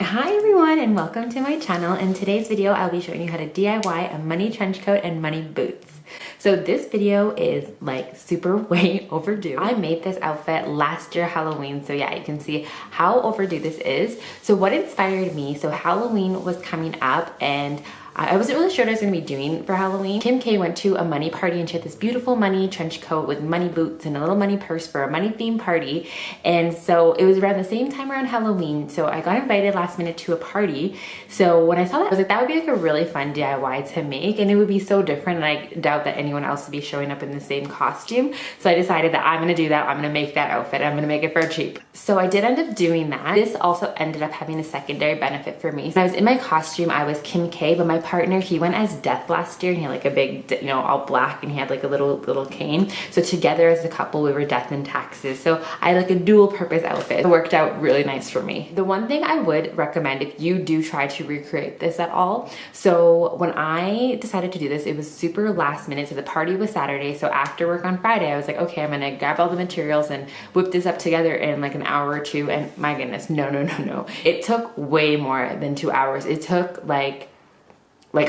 Hi everyone and welcome to my channel. In today's video I'll be showing you how to DIY a money trench coat and money boots. So this video is like super way overdue. I made this outfit last year Halloween, so yeah, you can see how overdue this is. So what inspired me, so Halloween was coming up and I wasn't really sure what I was going to be doing for Halloween. Kim K went to a money party and she had this beautiful money trench coat with money boots and a little money purse for a money themed party. And so it was around the same time around Halloween. So I got invited last minute to a party. So when I saw that, I was like, that would be like a really fun DIY to make and it would be so different. And I doubt that anyone else would be showing up in the same costume. So I decided that I'm going to do that. I'm going to make that outfit. I'm going to make it for cheap. So I did end up doing that. This also ended up having a secondary benefit for me. So I was in my costume. I was Kim K, but my partner, he went as Death last year and he had like a big, you know, all black and he had like a little cane. So together as a couple, we were Death and Taxes. So I had like a dual purpose outfit. It worked out really nice for me. The one thing I would recommend if you do try to recreate this at all. So when I decided to do this, it was super last minute. So the party was Saturday. So after work on Friday, I was like, okay, I'm gonna grab all the materials and whip this up together in like an hour or two. And my goodness, no. It took way more than 2 hours. It took like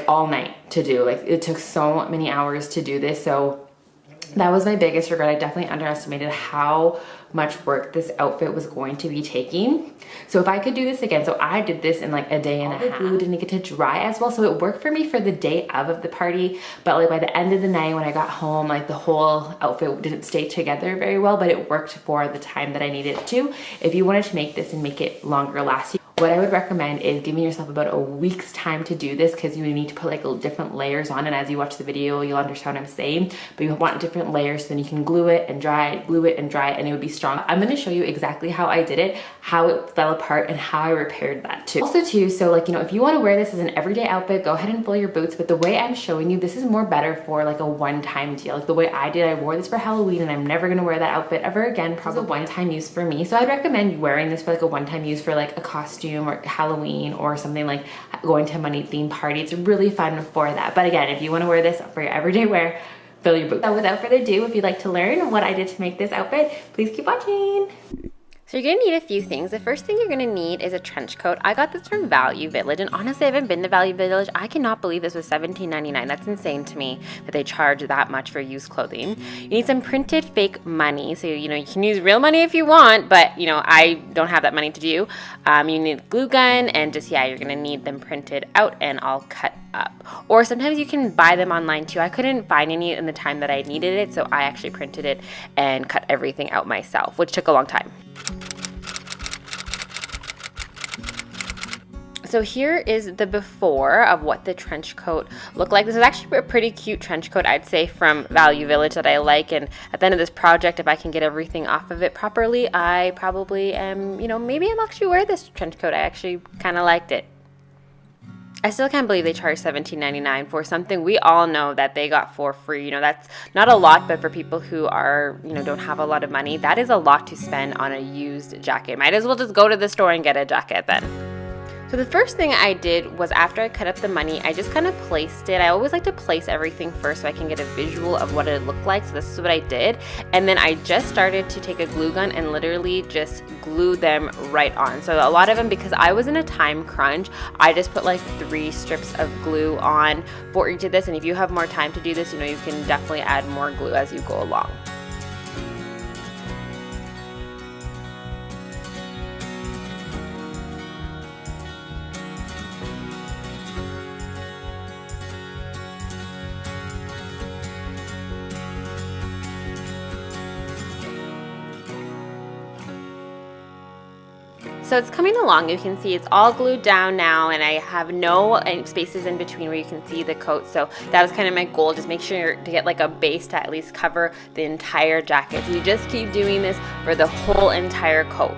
all night to do. Like it took so many hours to do this. So that was my biggest regret. I definitely underestimated how much work this outfit was going to be taking. So if I could do this again, so I did this in like a day and a half. The glue didn't get to dry as well, so it worked for me for the day of the party, but like by the end of the night when I got home, like the whole outfit didn't stay together very well, but it worked for the time that I needed it to. If you wanted to make this and make it longer lasting, what I would recommend is giving yourself about a week's time to do this because you need to put like different layers on, and as you watch the video you'll understand what I'm saying, but you want different layers so then you can glue it and dry it, glue it and dry it, and it would be strong. I'm going to show you exactly how I did it, how it fell apart, and how I repaired that too. Also too, so like, you know, if you want to wear this as an everyday outfit, go ahead and fill your boots, but the way I'm showing you, this is more better for like a one-time deal. Like the way I did, I wore this for Halloween and I'm never going to wear that outfit ever again. Probably a one-time use for me. So I'd recommend wearing this for like a one-time use for like a costume or Halloween or something, like going to a money themed party. It's really fun for that. But again, if you want to wear this for your everyday wear, fill your boots. So without further ado, if you'd like to learn what I did to make this outfit, please keep watching. So you're gonna need a few things. The first thing you're gonna need is a trench coat. I got this from Value Village, and honestly, I haven't been to Value Village. I cannot believe this was $17.99. That's insane to me that they charge that much for used clothing. You need some printed fake money. So, you know, you can use real money if you want, but, you know, I don't have that money to do. You need a glue gun, and just, yeah, you're gonna need them printed out and all cut up. Or sometimes you can buy them online too. I couldn't find any in the time that I needed it, so I actually printed it and cut everything out myself, which took a long time. So here is the before of what the trench coat looked like. This is actually a pretty cute trench coat, I'd say, from Value Village that I like. And at the end of this project, if I can get everything off of it properly, I probably am, you know, maybe I'll actually wear this trench coat. I actually kind of liked it. I still can't believe they charge $17.99 for something we all know that they got for free. You know, that's not a lot, but for people who are, you know, don't have a lot of money, that is a lot to spend on a used jacket. Might as well just go to the store and get a jacket then. So the first thing I did was after I cut up the money, I just kind of placed it. I always like to place everything first so I can get a visual of what it looked like. So this is what I did. And then I just started to take a glue gun and literally just glue them right on. So a lot of them, because I was in a time crunch, I just put like 3 strips of glue on for each of this. And if you have more time to do this, you know, you can definitely add more glue as you go along. So it's coming along. You can see it's all glued down now, and I have no spaces in between where you can see the coat. So that was kind of my goal, just make sure to get like a base to at least cover the entire jacket. So you just keep doing this for the whole entire coat.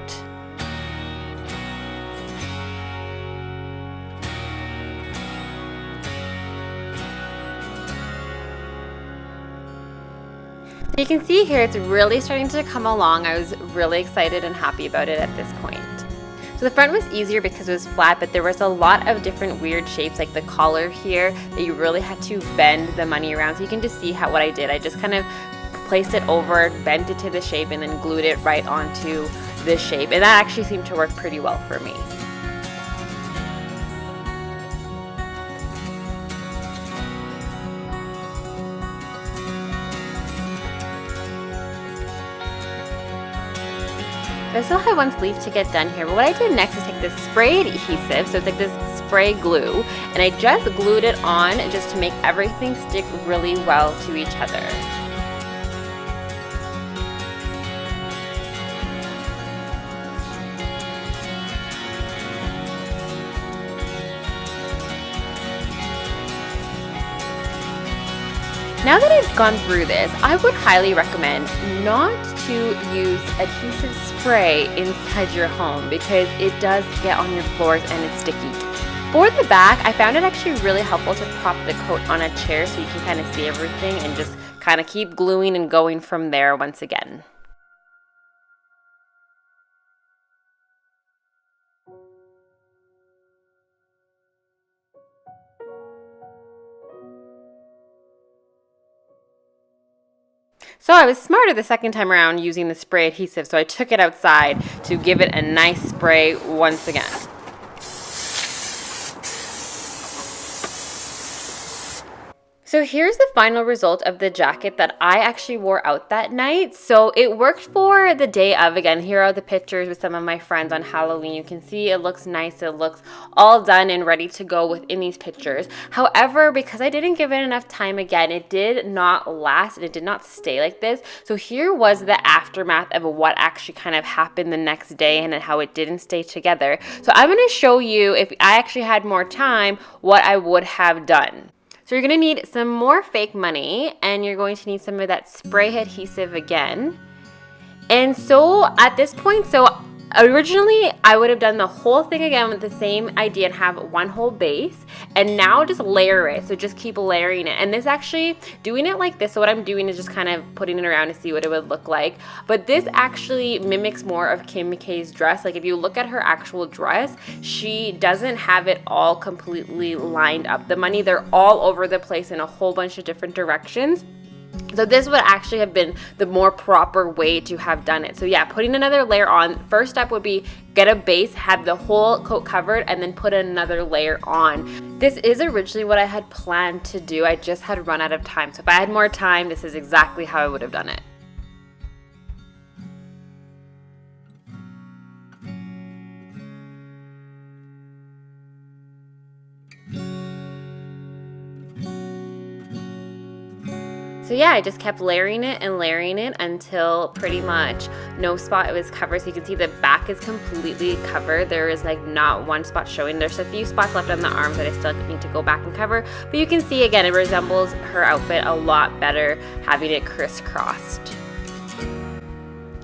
You can see here it's really starting to come along. I was really excited and happy about it at this point. So the front was easier because it was flat, but there was a lot of different weird shapes, like the collar here, that you really had to bend the money around. So you can just see what I did. I just kind of placed it over, bent it to the shape, and then glued it right onto the shape. And that actually seemed to work pretty well for me. I still have one sleeve to get done here, but what I did next is take this spray adhesive, so it's like this spray glue, and I just glued it on just to make everything stick really well to each other. Now that I've gone through this, I would highly recommend not to use adhesive spray inside your home because it does get on your floors and it's sticky. For the back, I found it actually really helpful to prop the coat on a chair so you can kind of see everything and just kind of keep gluing and going from there once again. So I was smarter the second time around using the spray adhesive, so I took it outside to give it a nice spray once again. So here's the final result of the jacket that I actually wore out that night. So it worked for the day of. Again, here are the pictures with some of my friends on Halloween. You can see it looks nice. It looks all done and ready to go within these pictures. However, because I didn't give it enough time, again, it did not last and it did not stay like this. So here was the aftermath of what actually kind of happened the next day and how it didn't stay together. So I'm going to show you, if I actually had more time, what I would have done. So you're going to need some more fake money, and you're going to need some of that spray adhesive again. And so at this point, originally I would have done the whole thing again with the same idea and have one whole base, and now just layer it. So just keep layering it. And this actually, doing it like this, so what I'm doing is just kind of putting it around to see what it would look like. But this actually mimics more of Kim K's dress. Like if you look at her actual dress, she doesn't have it all completely lined up. The money, they're all over the place in a whole bunch of different directions. So this would actually have been the more proper way to have done it. So yeah, putting another layer on. First step would be get a base, have the whole coat covered, and then put another layer on. This is originally what I had planned to do. I just had run out of time. So if I had more time, this is exactly how I would have done it. So yeah, I just kept layering it until pretty much no spot was covered. So you can see the back is completely covered. There is like not one spot showing. There's a few spots left on the arms that I still need to go back and cover. But you can see again, it resembles her outfit a lot better having it crisscrossed.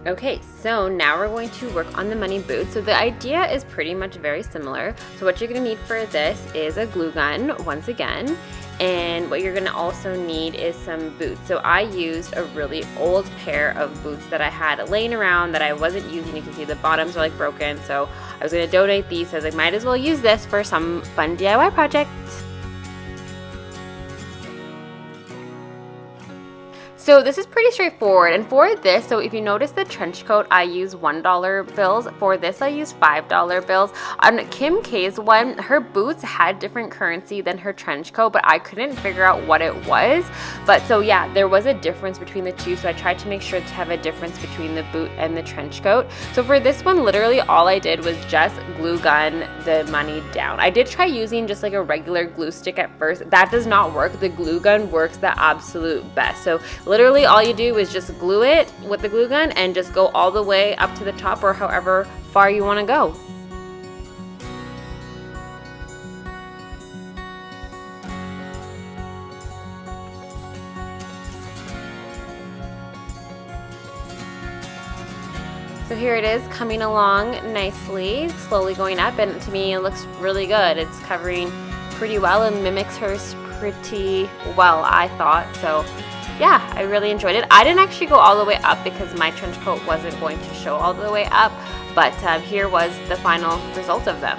Okay, so now we're going to work on the money boots. So the idea is pretty much very similar. So what you're gonna need for this is a glue gun, once again. And what you're gonna also need is some boots. So I used a really old pair of boots that I had laying around that I wasn't using. You can see the bottoms are like broken. So I was gonna donate these, so I was like, might as well use this for some fun DIY project. So this is pretty straightforward, and for this, so if you notice the trench coat, I use $1 bills. For this, I use $5 bills. On Kim K's one, her boots had different currency than her trench coat, but I couldn't figure out what it was. But so yeah, there was a difference between the two, so I tried to make sure to have a difference between the boot and the trench coat. So for this one, literally all I did was just glue gun the money down. I did try using just like a regular glue stick at first. That does not work. The glue gun works the absolute best. So literally all you do is just glue it with the glue gun and just go all the way up to the top or however far you want to go. So here it is coming along nicely, slowly going up, and to me it looks really good. It's covering pretty well and mimics hers pretty well, I thought. So yeah, I really enjoyed it. I didn't actually go all the way up because my trench coat wasn't going to show all the way up, but here was the final result of them.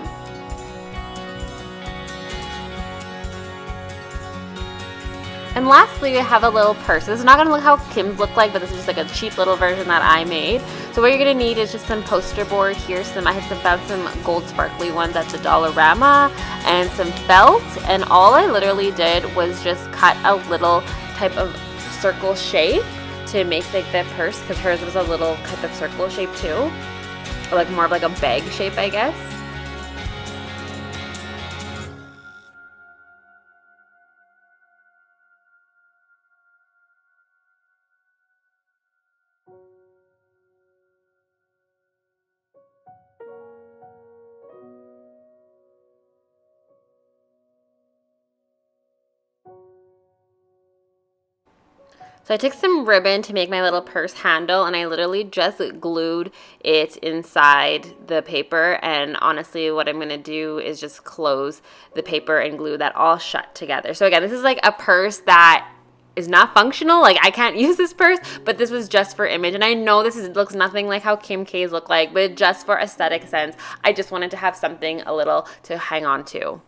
And lastly, we have a little purse. This is not gonna look how Kim's look like, but this is just like a cheap little version that I made. So what you're gonna need is just some poster board here. I had found some gold sparkly ones at the Dollarama and some felt. And all I literally did was just cut a little type of circle shape to make like the purse, because hers was a little type of circle shape too. like more of like a bag shape, I guess. So I took some ribbon to make my little purse handle, and I literally just glued it inside the paper. And honestly, what I'm going to do is just close the paper and glue that all shut together. So again, this is like a purse that is not functional. Like, I can't use this purse, but this was just for image. And I know looks nothing like how Kim K's look like, but just for aesthetic sense, I just wanted to have something a little to hang on to.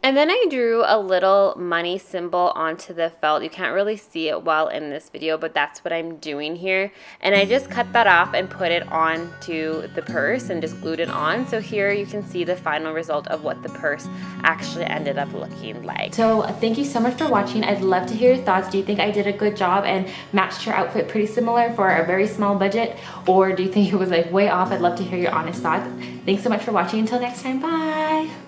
And then I drew a little money symbol onto the felt. You can't really see it well in this video, but that's what I'm doing here. And I just cut that off and put it onto the purse and just glued it on. So here you can see the final result of what the purse actually ended up looking like. So thank you so much for watching. I'd love to hear your thoughts. Do you think I did a good job and matched your outfit pretty similar for a very small budget? Or do you think it was like way off? I'd love to hear your honest thoughts. Thanks so much for watching. Until next time, bye.